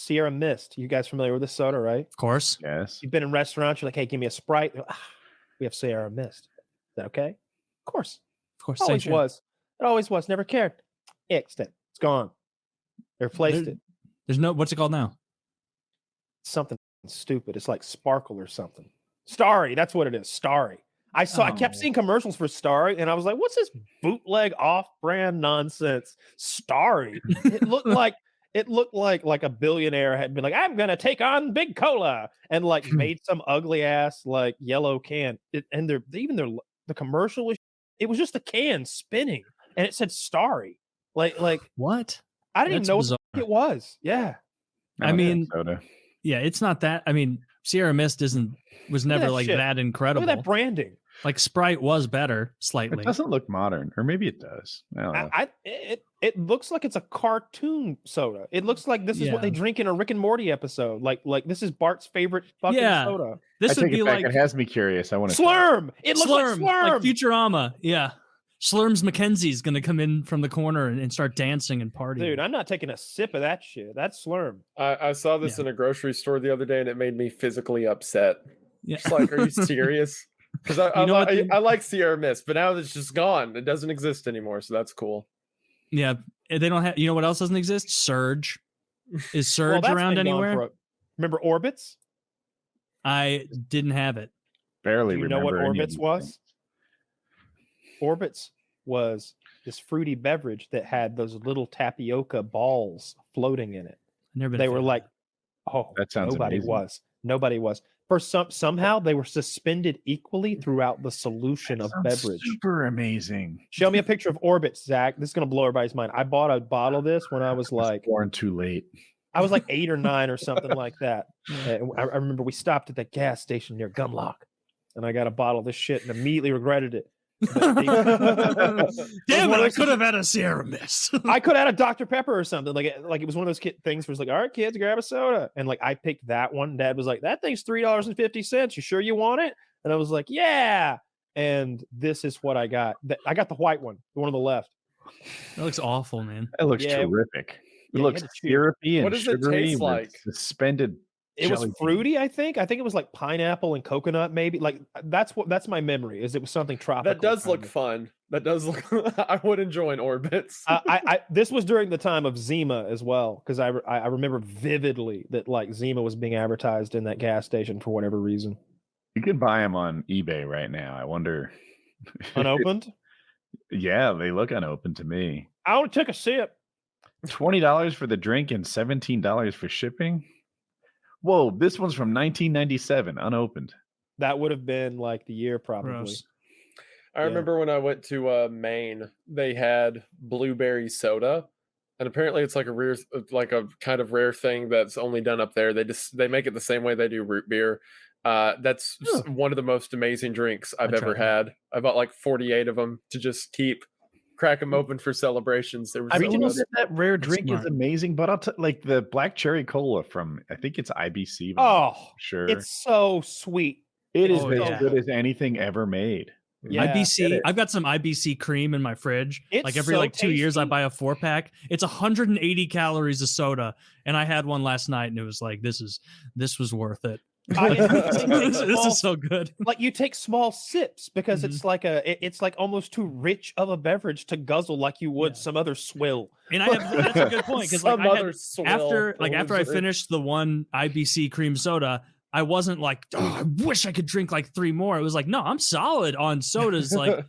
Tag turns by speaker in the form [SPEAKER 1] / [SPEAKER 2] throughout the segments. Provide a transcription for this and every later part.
[SPEAKER 1] Sierra Mist. You guys familiar with this soda, right?
[SPEAKER 2] Of course.
[SPEAKER 3] Yes.
[SPEAKER 1] You've been in restaurants. You're like, hey, give me a Sprite. Like, we have Sierra Mist. Is that okay? Of course.
[SPEAKER 2] Of course.
[SPEAKER 1] Always was. It always was. Never cared. Ixed it. It's gone. They replaced it.
[SPEAKER 2] There's no. What's it called now?
[SPEAKER 1] Something stupid. It's like Sparkle or something. Starry. That's what it is. Starry. I kept seeing commercials for Starry, and I was like, "What's this bootleg off-brand nonsense?" Starry. It looked like a billionaire had been like, "I'm gonna take on Big Cola," and like made some ugly ass like yellow can. The commercial was just a can spinning, and it said Starry. Like
[SPEAKER 2] what?
[SPEAKER 1] I didn't even know what it was. Yeah.
[SPEAKER 2] I mean, yeah, it's not that. I mean, Sierra Mist was never like that incredible.
[SPEAKER 1] Look at that branding.
[SPEAKER 2] Like Sprite was better slightly.
[SPEAKER 3] It doesn't look modern, or maybe it does. I don't know.
[SPEAKER 1] It looks like it's a cartoon soda. It looks like this is what they drink in a Rick and Morty episode. Like this is Bart's favorite fucking soda.
[SPEAKER 2] This would be like
[SPEAKER 3] it has me curious. I want to
[SPEAKER 1] Slurm. It looks like Slurm,
[SPEAKER 2] like Futurama. Yeah. Slurms McKenzie's gonna come in from the corner and start dancing and partying.
[SPEAKER 1] Dude, I'm not taking a sip of that shit. That's Slurm.
[SPEAKER 4] I saw this in a grocery store the other day, and it made me physically upset.
[SPEAKER 2] Yeah.
[SPEAKER 4] Just like, are you serious? Because I like Sierra Mist, but now it's just gone. It doesn't exist anymore, so that's cool.
[SPEAKER 2] Yeah, they don't have. You know what else doesn't exist? Surge. Is Surge around anywhere?
[SPEAKER 1] Remember Orbits?
[SPEAKER 2] I didn't have it.
[SPEAKER 3] Barely.
[SPEAKER 1] Do you know what Orbits was? Orbits was this fruity beverage that had those little tapioca balls floating in it. They were like, oh,
[SPEAKER 3] that sounds amazing.
[SPEAKER 1] Nobody was. For somehow they were suspended equally throughout the solution of beverage.
[SPEAKER 3] Super amazing.
[SPEAKER 1] Show me a picture of Orbits, Zach. This is gonna blow everybody's mind. I bought a bottle of this when I was like
[SPEAKER 3] born too late.
[SPEAKER 1] I was like 8 or 9 or something like that. I remember we stopped at the gas station near Gunlock, and I got a bottle of this shit and immediately regretted it.
[SPEAKER 2] Damn it! I could have had a Sierra Mist.
[SPEAKER 1] I could have had a Dr. Pepper or something. Like it was one of those things where it's like, all right, kids, grab a soda. And like I picked that one. Dad was like, that thing's $3.50. You sure you want it? And I was like, yeah. And this is what I got. I got the white one, the one on the left.
[SPEAKER 2] That looks awful, man.
[SPEAKER 3] It looks terrific. It looks syrupy and sugary.
[SPEAKER 4] It taste like?
[SPEAKER 3] Suspended.
[SPEAKER 1] It was fruity, I think. I think it was like pineapple and coconut, maybe. Like that's my memory. Is it was something tropical.
[SPEAKER 4] That does look fun. That does look. I would enjoy an Orbits.
[SPEAKER 1] This was during the time of Zima as well, because I remember vividly that like Zima was being advertised in that gas station for whatever reason.
[SPEAKER 3] You can buy them on eBay right now. I wonder.
[SPEAKER 1] Unopened?
[SPEAKER 3] Yeah, they look unopened to me.
[SPEAKER 1] I only took a sip.
[SPEAKER 3] $20 for the drink and $17 for shipping. Whoa, this one's from 1997, unopened.
[SPEAKER 1] That would have been like the year probably.
[SPEAKER 2] Gross.
[SPEAKER 4] I remember when I went to Maine, they had blueberry soda, and apparently it's like a kind of rare thing that's only done up there. They make it the same way they do root beer. That's one of the most amazing drinks I've ever had. I bought like 48 of them to just crack them open for celebrations. There was
[SPEAKER 3] that rare drink is amazing, but I'll like the black cherry cola from I think it's IBC.
[SPEAKER 1] Oh,
[SPEAKER 3] sure,
[SPEAKER 1] it's so sweet.
[SPEAKER 3] It is as good as anything ever made.
[SPEAKER 2] Yeah, IBC. I've got some IBC cream in my fridge.
[SPEAKER 1] It's
[SPEAKER 2] like every
[SPEAKER 1] so
[SPEAKER 2] 2 years, I buy a 4-pack. It's 180 calories of soda, and I had one last night, and it was like this was worth it. This is so good.
[SPEAKER 1] Like you take small sips because it's like almost too rich of a beverage to guzzle like you would some other swill.
[SPEAKER 2] And that's a good point because like after I finished the one IBC cream soda, I wasn't like, oh, I wish I could drink like 3 more. It was like, no, I'm solid on sodas. Like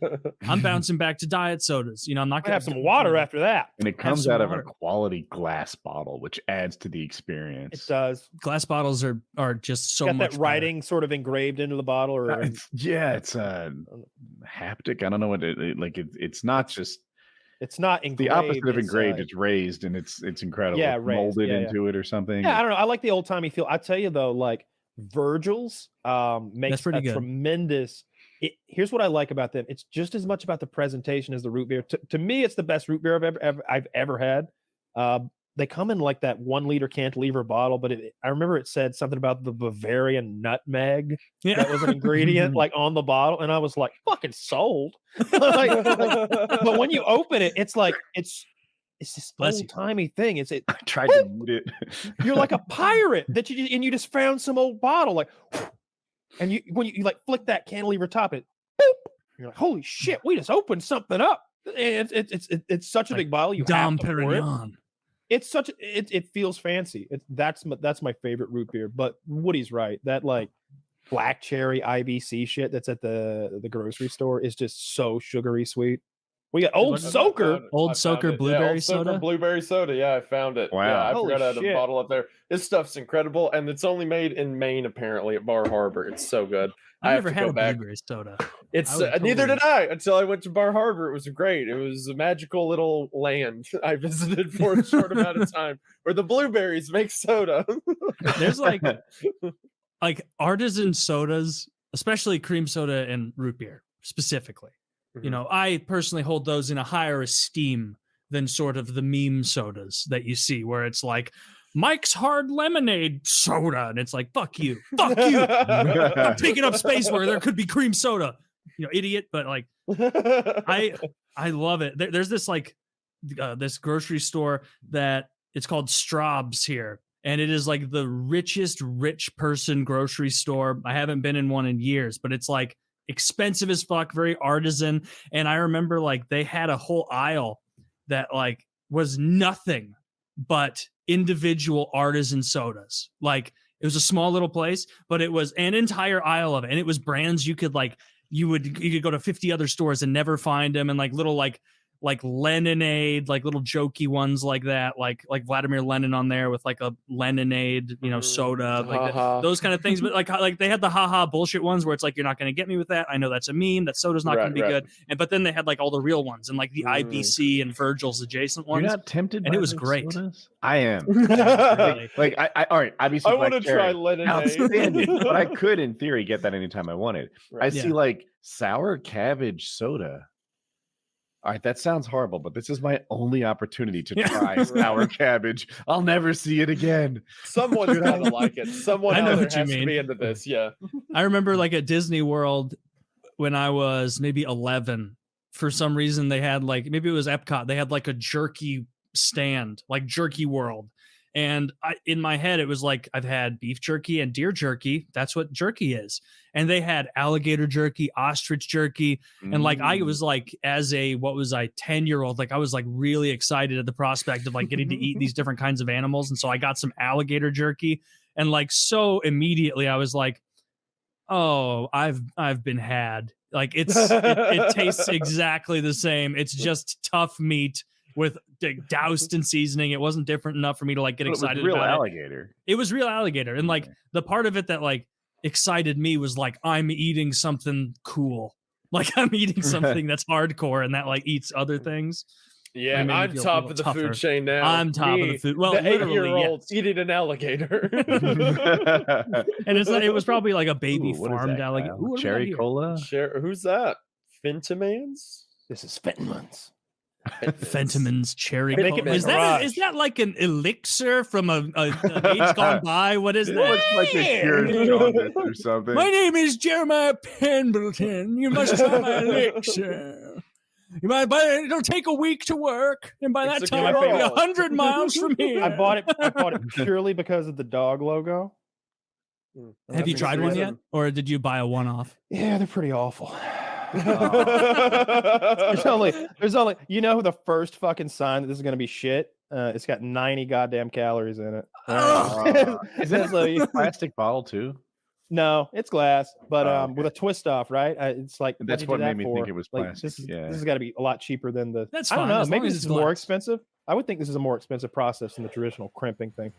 [SPEAKER 2] I'm bouncing back to diet sodas. You know, I'm not gonna
[SPEAKER 1] have some water after that.
[SPEAKER 3] And it comes out of a quality glass bottle, which adds to the experience.
[SPEAKER 1] It does.
[SPEAKER 2] Glass bottles are just so
[SPEAKER 1] got
[SPEAKER 2] much
[SPEAKER 1] that writing sort of engraved into the bottle, or
[SPEAKER 3] it's haptic. I don't know what it's not just.
[SPEAKER 1] It's not engraved.
[SPEAKER 3] The opposite of engraved. It's raised, and it's incredible.
[SPEAKER 1] Yeah,
[SPEAKER 3] it's molded into it or something.
[SPEAKER 1] Yeah, I don't know. I like the old timey feel. I tell you though, like Virgil's makes a tremendous. Here's what I like about them. It's just as much about the presentation as the root beer. To me, it's the best root beer I've ever had. They come in like that 1 liter cantilever bottle, but I remember it said something about the Bavarian nutmeg that was an ingredient like on the bottle, and I was like, "Fucking sold!" but when you open it, it's like it's this
[SPEAKER 2] Bless you.
[SPEAKER 1] old timey thing. It's it.
[SPEAKER 3] I tried to mute it.
[SPEAKER 1] You're like a pirate that you just found some old bottle like, and when you like flick that cantilever top, it. Boop, you're like, holy shit, we just opened something up. And it's such a
[SPEAKER 2] Like
[SPEAKER 1] big bottle. You
[SPEAKER 2] Dom
[SPEAKER 1] have to pour it.
[SPEAKER 2] Perignon.
[SPEAKER 1] It's such it feels fancy. That's my favorite root beer. But Woody's right. That like black cherry IBC shit that's at the grocery store is just so sugary sweet. We got Old Soaker.
[SPEAKER 2] Old Soaker blueberry
[SPEAKER 4] Old Soaker
[SPEAKER 2] soda.
[SPEAKER 4] blueberry soda. Yeah, I found it.
[SPEAKER 3] Wow.
[SPEAKER 4] Yeah, I
[SPEAKER 1] Holy
[SPEAKER 4] forgot I had a
[SPEAKER 1] shit.
[SPEAKER 4] bottle up there. This stuff's incredible, and it's only made in Maine apparently at Bar Harbor. It's so good. I
[SPEAKER 2] I've
[SPEAKER 4] have
[SPEAKER 2] never
[SPEAKER 4] to
[SPEAKER 2] had
[SPEAKER 4] go
[SPEAKER 2] a
[SPEAKER 4] back.
[SPEAKER 2] blueberry soda.
[SPEAKER 4] It's
[SPEAKER 2] I would
[SPEAKER 4] neither
[SPEAKER 2] totally-
[SPEAKER 4] did I until I went to Bar Harbor. It was great. It was a magical little land I visited for a short amount of time where the blueberries make soda.
[SPEAKER 2] There's like artisan sodas, especially cream soda and root beer specifically. You know, I personally hold those in a higher esteem than sort of the meme sodas that you see where it's like Mike's Hard Lemonade soda. And it's like, fuck you. Fuck you. I'm taking up space where there could be cream soda. You know, idiot. But like, I love it. There's this like this grocery store that it's called Straub's here. And it is like the richest rich person grocery store. I haven't been in one in years, but it's like expensive as fuck, very artisan. And I remember like they had a whole aisle that like was nothing but individual artisan sodas. Like it was a small little place, but it was an entire aisle of it. And it was brands you could like, you could go to 50 other stores and never find them. And like little like Leninade, like little jokey ones like that, like Vladimir Lenin on there with like a Leninade, you know, soda, like those kind of things. But like they had the haha bullshit ones where it's like, you're not going to get me with that. I know that's a meme. That soda's not going to be good. But then they had like all the real ones and like the IBC and Virgil's adjacent ones.
[SPEAKER 3] You're not tempted,
[SPEAKER 2] and
[SPEAKER 3] by
[SPEAKER 2] it was
[SPEAKER 3] those
[SPEAKER 2] great.
[SPEAKER 3] sodas? I am.
[SPEAKER 2] Really.
[SPEAKER 3] Like I all right. IBC.
[SPEAKER 4] I want to
[SPEAKER 3] Black Cherry,
[SPEAKER 4] try Leninade.
[SPEAKER 3] outstanding. But I could, in theory, get that anytime I wanted. I
[SPEAKER 4] Right.
[SPEAKER 3] see like sour cabbage soda. All right, that sounds horrible, but this is my only opportunity to try sour cabbage. I'll never see it again.
[SPEAKER 4] Someone's gotta like it. Someone
[SPEAKER 2] I know
[SPEAKER 4] out there
[SPEAKER 2] what you
[SPEAKER 4] has to
[SPEAKER 2] mean.
[SPEAKER 4] be into this. Yeah.
[SPEAKER 2] I remember like at Disney World when I was maybe 11, for some reason they had like, maybe it was Epcot, they had like a jerky stand, like Jerky World. And in my head, it was like, I've had beef jerky and deer jerky. That's what jerky is. And they had alligator jerky, ostrich jerky. And like, I was like, as a, 10-year-old, like I was like really excited at the prospect of like getting to eat these different kinds of animals. And so I got some alligator jerky. And like, so immediately I was like, oh, I've been had. Like it tastes exactly the same. It's just tough meat with doused in seasoning. It wasn't different enough for me to like get excited
[SPEAKER 3] real
[SPEAKER 2] about
[SPEAKER 3] alligator.
[SPEAKER 2] It was real alligator. And like the part of it that like excited me was like, I'm eating something cool. Like I'm eating something that's hardcore and that like eats other things.
[SPEAKER 4] Yeah,
[SPEAKER 2] It made me
[SPEAKER 4] I'm
[SPEAKER 2] feel a
[SPEAKER 4] top
[SPEAKER 2] little
[SPEAKER 4] of the
[SPEAKER 2] tougher.
[SPEAKER 4] food chain now.
[SPEAKER 2] I'm top of the food. Well,
[SPEAKER 4] the
[SPEAKER 2] literally,
[SPEAKER 4] 8-year-old
[SPEAKER 2] yes.
[SPEAKER 4] eating an alligator.
[SPEAKER 2] And it's like, it was probably like a baby
[SPEAKER 3] Ooh, what is
[SPEAKER 2] farmed
[SPEAKER 3] that,
[SPEAKER 2] alligator.
[SPEAKER 3] Kyle?
[SPEAKER 2] Ooh, what do we got
[SPEAKER 3] Cherry
[SPEAKER 2] here?
[SPEAKER 3] cola.
[SPEAKER 4] Who's that? Fentimans?
[SPEAKER 1] This is Fentimans.
[SPEAKER 2] Fentiman's cherry
[SPEAKER 1] Make
[SPEAKER 2] cola.
[SPEAKER 1] it
[SPEAKER 2] Is that like an elixir from an age gone by? What is
[SPEAKER 3] It
[SPEAKER 2] that?
[SPEAKER 3] looks like a cured jaundice or something.
[SPEAKER 2] My name is Jeremiah Pendleton. You must try my elixir. It'll take a week to work, and by that
[SPEAKER 4] It's a
[SPEAKER 2] time, I'll be
[SPEAKER 4] girl.
[SPEAKER 2] 100 miles from here.
[SPEAKER 1] I bought it purely because of the dog logo.
[SPEAKER 2] Have you tried one yet, or did you buy a one-off?
[SPEAKER 1] Yeah, they're pretty awful. There's only you know the first fucking sign that this is gonna be shit. It's got 90 goddamn calories in it.
[SPEAKER 3] Is that a plastic bottle too?
[SPEAKER 1] No, it's glass, but
[SPEAKER 3] Oh,
[SPEAKER 1] with a twist off, right? It's like
[SPEAKER 3] That's
[SPEAKER 1] what'd you
[SPEAKER 3] what
[SPEAKER 1] do that
[SPEAKER 3] made me
[SPEAKER 1] for?
[SPEAKER 3] think it was
[SPEAKER 1] Like,
[SPEAKER 3] plastic.
[SPEAKER 1] This has got to be a lot cheaper than the.
[SPEAKER 2] That's
[SPEAKER 1] I don't
[SPEAKER 2] fine,
[SPEAKER 1] know.
[SPEAKER 2] as
[SPEAKER 1] Maybe
[SPEAKER 2] long as
[SPEAKER 1] this
[SPEAKER 2] it's
[SPEAKER 1] is more
[SPEAKER 2] glass.
[SPEAKER 1] expensive. I would think this is a more expensive process than the traditional crimping thing.